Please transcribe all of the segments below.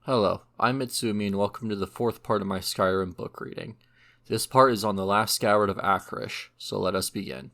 Hello, I'm Mitsumi and welcome to the fourth part of my Skyrim book reading. This part is on the last Scabbard of Akrash, so let us begin.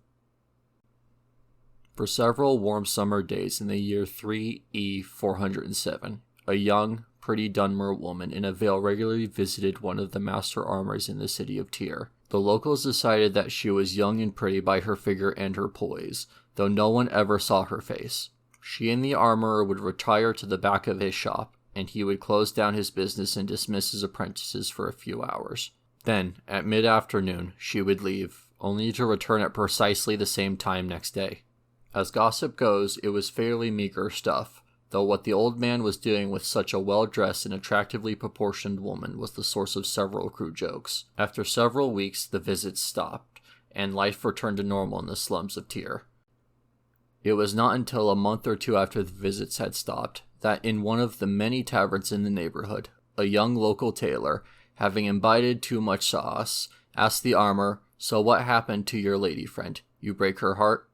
For several warm summer days in the year 3E407, a young, pretty Dunmer woman in a veil regularly visited one of the master armors in the city of Tyr. The locals decided that she was young and pretty by her figure and her poise, though no one ever saw her face. She and the armorer would retire to the back of his shop, and he would close down his business and dismiss his apprentices for a few hours. Then, at mid-afternoon, she would leave, only to return at precisely the same time next day. As gossip goes, it was fairly meager stuff, though what the old man was doing with such a well-dressed and attractively proportioned woman was the source of several crude jokes. After several weeks, the visits stopped, and life returned to normal in the slums of Tyr. It was not until a month or two after the visits had stopped that in one of the many taverns in the neighborhood, a young local tailor, having imbibed too much sauce, asked the armorer, "So what happened to your lady friend? You break her heart?"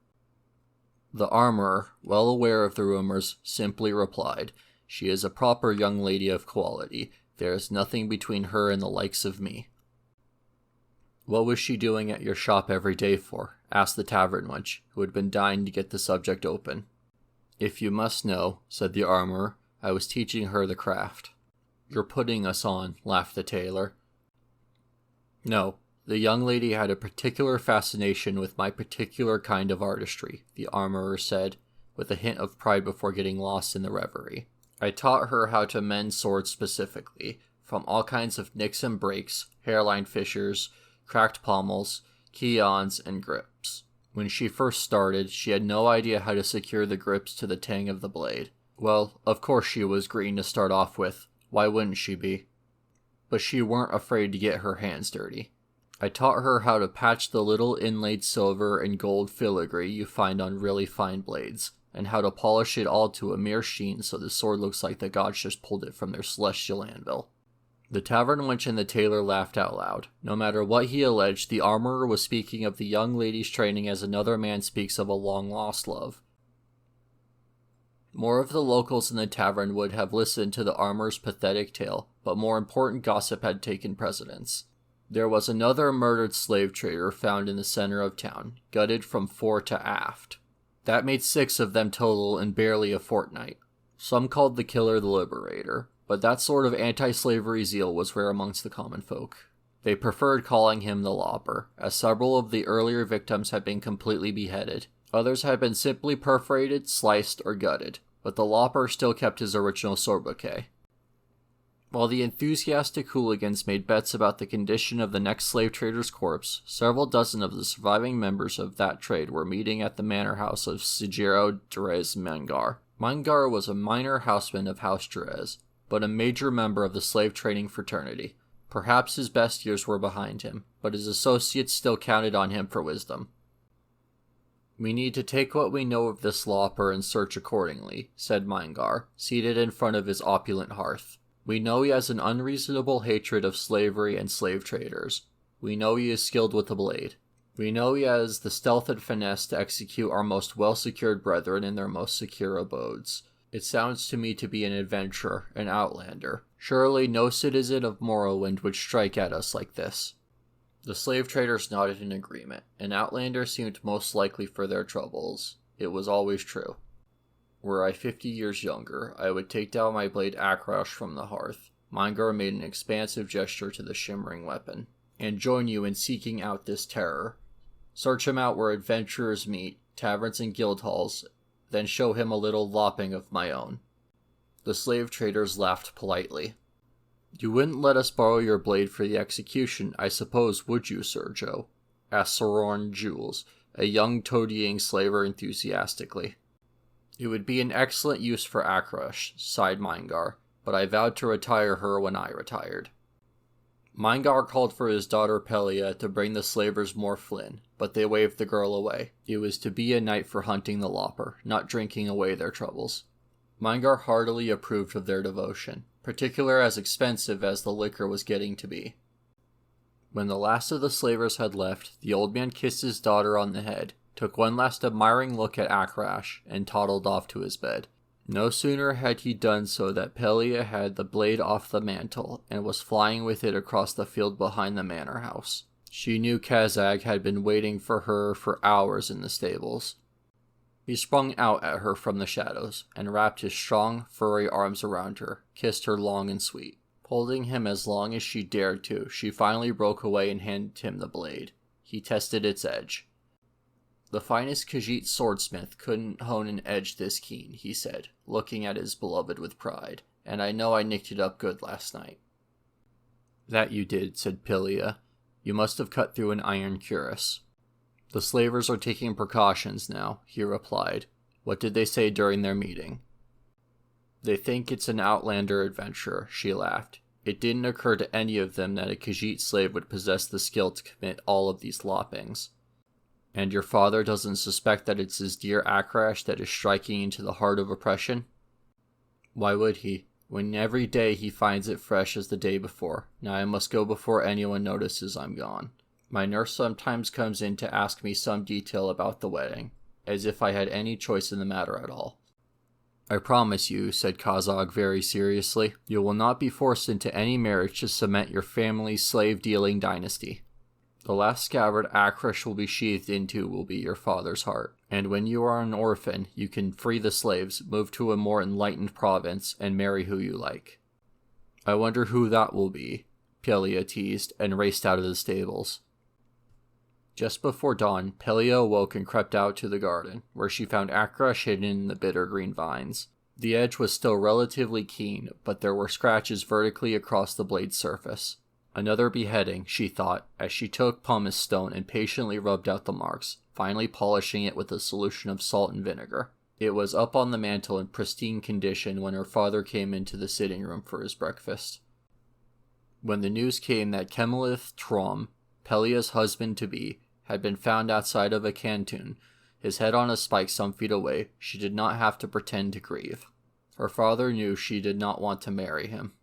The armorer, well aware of the rumors, simply replied, "She is a proper young lady of quality. There is nothing between her and the likes of me." "What was she doing at your shop every day for?" asked the tavern wench, who had been dying to get the subject open. "If you must know," said the armorer, "I was teaching her the craft." "You're putting us on," laughed the tailor. "No, the young lady had a particular fascination with my particular kind of artistry," the armorer said, with a hint of pride before getting lost in the reverie. "I taught her how to mend swords specifically, from all kinds of nicks and breaks, hairline fissures, cracked pommels, key-ons, and grips. When she first started, she had no idea how to secure the grips to the tang of the blade. Well, of course she was green to start off with. Why wouldn't she be? But she weren't afraid to get her hands dirty. I taught her how to patch the little inlaid silver and gold filigree you find on really fine blades, and how to polish it all to a mere sheen so the sword looks like the gods just pulled it from their celestial anvil." The tavern wench and the tailor laughed out loud. No matter what he alleged, the armorer was speaking of the young lady's training as another man speaks of a long-lost love. More of the locals in the tavern would have listened to the armorer's pathetic tale, but more important gossip had taken precedence. There was another murdered slave trader found in the center of town, gutted from fore to aft. That made 6 of them total in barely a fortnight. Some called the killer the Liberator, but that sort of anti-slavery zeal was rare amongst the common folk. They preferred calling him the Lopper, as several of the earlier victims had been completely beheaded. Others had been simply perforated, sliced, or gutted, but the Lopper still kept his original sobriquet. While the enthusiastic hooligans made bets about the condition of the next slave trader's corpse, several dozen of the surviving members of that trade were meeting at the manor house of Sigero Derez Mangar. Mangar was a minor houseman of House Derez, but a major member of the slave trading fraternity. Perhaps his best years were behind him, but his associates still counted on him for wisdom. "We need to take what we know of this Lopper and search accordingly," said Mangar, seated in front of his opulent hearth. "We know he has an unreasonable hatred of slavery and slave traders. We know he is skilled with the blade. We know he has the stealth and finesse to execute our most well-secured brethren in their most secure abodes. It sounds to me to be an adventurer, an outlander. Surely no citizen of Morrowind would strike at us like this." The slave traders nodded in agreement. An outlander seemed most likely for their troubles. It was always true. "Were I 50 years younger, I would take down my blade Akrash from the hearth," Mangar made an expansive gesture to the shimmering weapon, "and join you in seeking out this terror. Search him out where adventurers meet, taverns and guild halls, then show him a little lopping of my own." The slave traders laughed politely. "You wouldn't let us borrow your blade for the execution, I suppose, would you, Sir Joe?" asked Sororn Jules, a young toadying slaver enthusiastically. "It would be an excellent use for Akrash," sighed Mangar, "but I vowed to retire her when I retired." Mangar called for his daughter Pelia to bring the slavers more Flynn, but they waved the girl away. It was to be a night for hunting the Lopper, not drinking away their troubles. Mangar heartily approved of their devotion, particularly as expensive as the liquor was getting to be. When the last of the slavers had left, the old man kissed his daughter on the head, took one last admiring look at Akrash, and toddled off to his bed. No sooner had he done so than Pelia had the blade off the mantle and was flying with it across the field behind the manor house. She knew Kazag had been waiting for her for hours in the stables. He sprung out at her from the shadows and wrapped his strong, furry arms around her, kissed her long and sweet. Holding him as long as she dared to, she finally broke away and handed him the blade. He tested its edge. "The finest Khajiit swordsmith couldn't hone an edge this keen," he said, looking at his beloved with pride, "and I know I nicked it up good last night." "That you did," said Pilia. "You must have cut through an iron cuirass." "The slavers are taking precautions now," he replied. "What did they say during their meeting?" "They think it's an outlander adventurer," she laughed. "It didn't occur to any of them that a Khajiit slave would possess the skill to commit all of these loppings." "And your father doesn't suspect that it's his dear Akrash that is striking into the heart of oppression?" "Why would he, when every day he finds it fresh as the day before? Now I must go before anyone notices I'm gone. My nurse sometimes comes in to ask me some detail about the wedding, as if I had any choice in the matter at all." "I promise you," said Kazag very seriously, "you will not be forced into any marriage to cement your family's slave-dealing dynasty. The last scabbard Akrash will be sheathed into will be your father's heart, and when you are an orphan, you can free the slaves, move to a more enlightened province, and marry who you like." "I wonder who that will be," Pelia teased, and raced out of the stables. Just before dawn, Pelia awoke and crept out to the garden, where she found Akrash hidden in the bitter green vines. The edge was still relatively keen, but there were scratches vertically across the blade's surface. Another beheading, she thought, as she took pumice stone and patiently rubbed out the marks, finally polishing it with a solution of salt and vinegar. It was up on the mantel in pristine condition when her father came into the sitting room for his breakfast. When the news came that Kemelith Trom, Pelia's husband-to-be, had been found outside of a canton, his head on a spike some feet away, she did not have to pretend to grieve. Her father knew she did not want to marry him.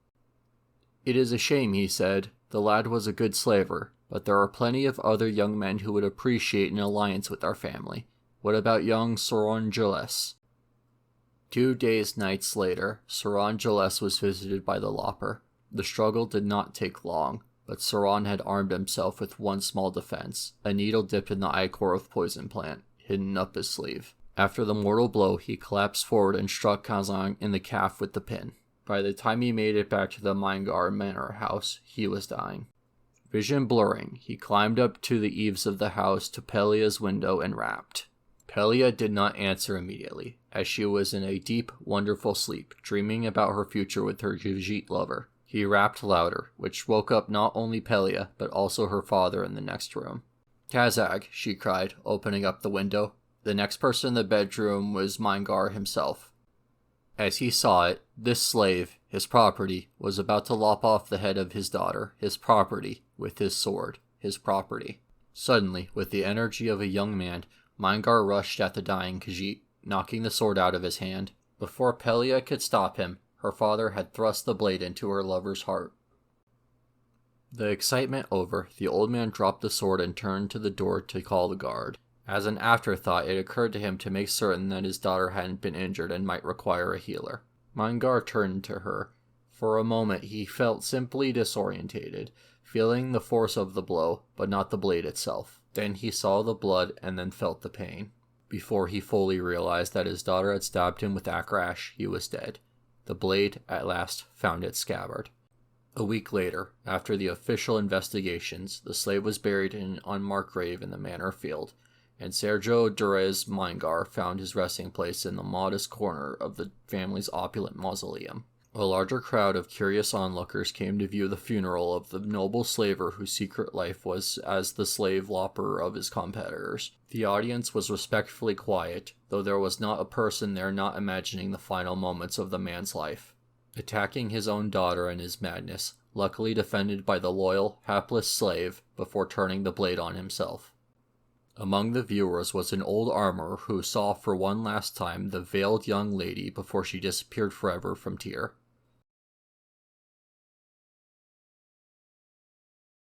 "It is a shame," he said. "The lad was a good slaver, but there are plenty of other young men who would appreciate an alliance with our family. What about young Soron Gilles?" 2 nights later, Soron Gilles was visited by the Lopper. The struggle did not take long, but Soron had armed himself with one small defense, a needle dipped in the ichor of poison plant, hidden up his sleeve. After the mortal blow, he collapsed forward and struck Kazan in the calf with the pin. By the time he made it back to the Mingar manor house, he was dying. Vision blurring, he climbed up to the eaves of the house to Pelia's window and rapped. Pelia did not answer immediately, as she was in a deep, wonderful sleep, dreaming about her future with her Khajiit lover. He rapped louder, which woke up not only Pelia, but also her father in the next room. "Kazag," she cried, opening up the window. The next person in the bedroom was Mingar himself. As he saw it, this slave, his property, was about to lop off the head of his daughter, his property, with his sword, his property. Suddenly, with the energy of a young man, Mingar rushed at the dying Khajiit, knocking the sword out of his hand. Before Pelia could stop him, her father had thrust the blade into her lover's heart. The excitement over, the old man dropped the sword and turned to the door to call the guard. As an afterthought, it occurred to him to make certain that his daughter hadn't been injured and might require a healer. Mingar turned to her. For a moment he felt simply disorientated, feeling the force of the blow, but not the blade itself. Then he saw the blood and then felt the pain. Before he fully realized that his daughter had stabbed him with Akrash, he was dead. The blade, at last, found its scabbard. A week later, after the official investigations, the slave was buried in an unmarked grave in the manor field, and Sergio Durez Mingar found his resting place in the modest corner of the family's opulent mausoleum. A larger crowd of curious onlookers came to view the funeral of the noble slaver whose secret life was as the slave lopper of his competitors. The audience was respectfully quiet, though there was not a person there not imagining the final moments of the man's life. Attacking his own daughter in his madness, luckily defended by the loyal, hapless slave before turning the blade on himself. Among the viewers was an old armorer who saw for one last time the veiled young lady before she disappeared forever from Tyr.